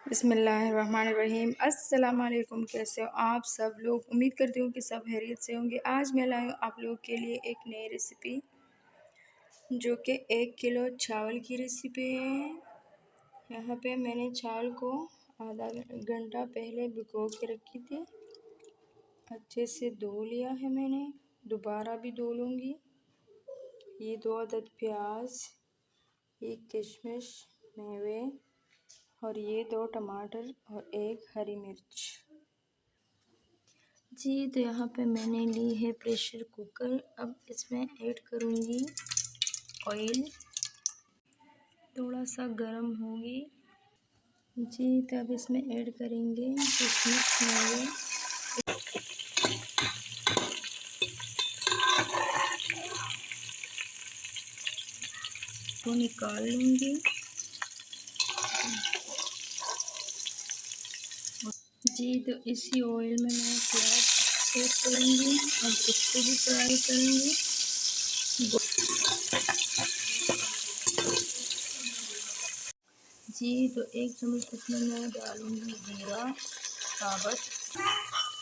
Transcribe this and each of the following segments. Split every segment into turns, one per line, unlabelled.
बिस्मिल्लाहिर्रहमानिर्रहीम। अस्सलाम वालेकुम। कैसे हो आप सब लोग? उम्मीद करती हूँ कि सब खैरियत से होंगे। आज मैं लाई हूँ आप लोगों के लिए एक नई रेसिपी, जो कि 1 किलो चावल की रेसिपी है। यहाँ पे मैंने चावल को आधा घंटा पहले भिगो के रखी थी। अच्छे से धो लिया है मैंने, दोबारा भी धो लूँगी। ये 2 अदद प्याज, एक किशमिश, मेवे और ये 2 टमाटर और 1 हरी मिर्च। जी, तो यहाँ पे मैंने ली है प्रेशर कुकर। अब इसमें ऐड करूँगी ऑयल, थोड़ा सा गर्म होगी। जी, तो अब इसमें ऐड करेंगे किशमिश, मेवे। तो निकाल लूँगी। जी, तो इसी ऑयल में मैं प्याज ऐड करूँगी। अब इसको भी फ्राई करूँगी। जी, तो 1 चम्मच इसमें मैं डालूँगी जीरा साबुत।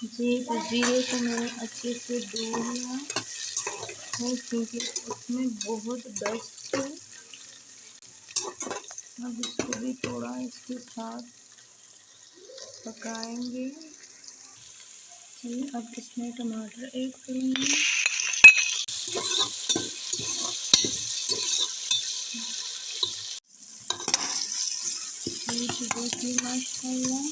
जी, तो जीरे को मैंने अच्छे से धो लिया है क्योंकि उसमें बहुत डस्ट है। अब इसको भी थोड़ा इसके साथ पकाएंगे। जी, अब इसमें टमाटर ऐड करूँगी। जी, तो देखिए माशाल्लाह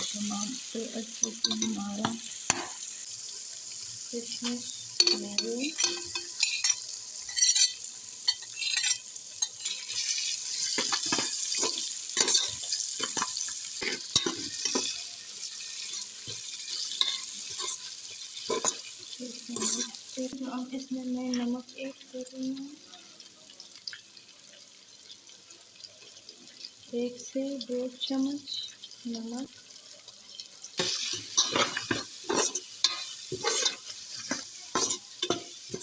टमाटर अच्छे से हमारा किशमिश, मेवे तो अब इसमें मैं नमक ऐड कर रही हूँ। 1 से 2 चम्मच नमक।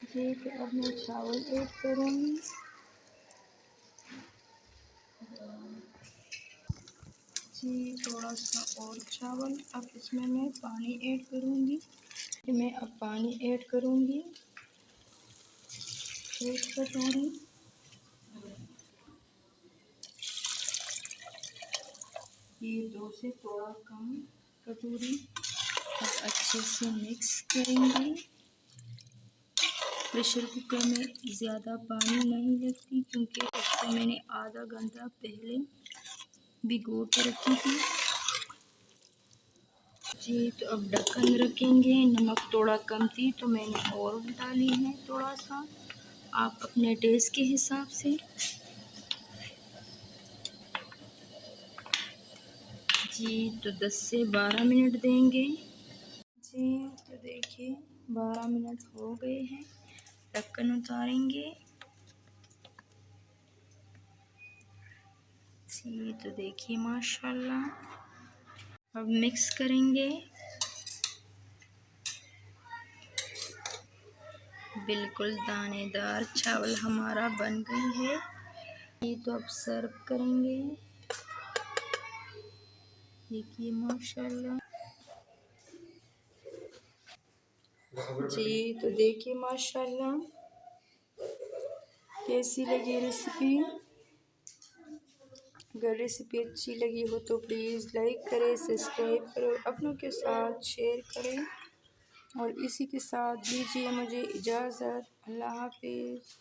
जी, तो अब मैं चावल ऐड करूँगी। जी, थोड़ा सा और चावल। अब इसमें मैं पानी ऐड करूँगी। मैं अब पानी ऐड करूँगी 1 कटोरी। ये 2 से थोड़ा कम कटोरी। अब अच्छे से मिक्स करेंगे। प्रेशर कुकर में ज़्यादा पानी नहीं लगती क्योंकि इसको मैंने आधा घंटा पहले भिगो के रखी थी। जी, तो अब ढक्कन रखेंगे। नमक थोड़ा कम थी तो मैंने और डाली है थोड़ा सा, आप अपने टेस्ट के हिसाब से। जी, तो 10 से 12 मिनट देंगे। जी, तो देखिए 12 मिनट हो गए हैं। ढक्कन उतारेंगे। जी, तो देखिए माशाल्लाह। अब मिक्स करेंगे। बिल्कुल दानेदार चावल हमारा बन गई है। ये तो अब सर्व करेंगे। देखिए माशाल्लाह। जी, तो देखिए माशाल्लाह कैसी लगी रेसिपी। अगर रेसिपी अच्छी लगी हो तो प्लीज़ लाइक करें, सब्सक्राइब करें, अपनों के साथ शेयर करें। और इसी के साथ दीजिए मुझे इजाज़त। अल्लाह हाफिज़।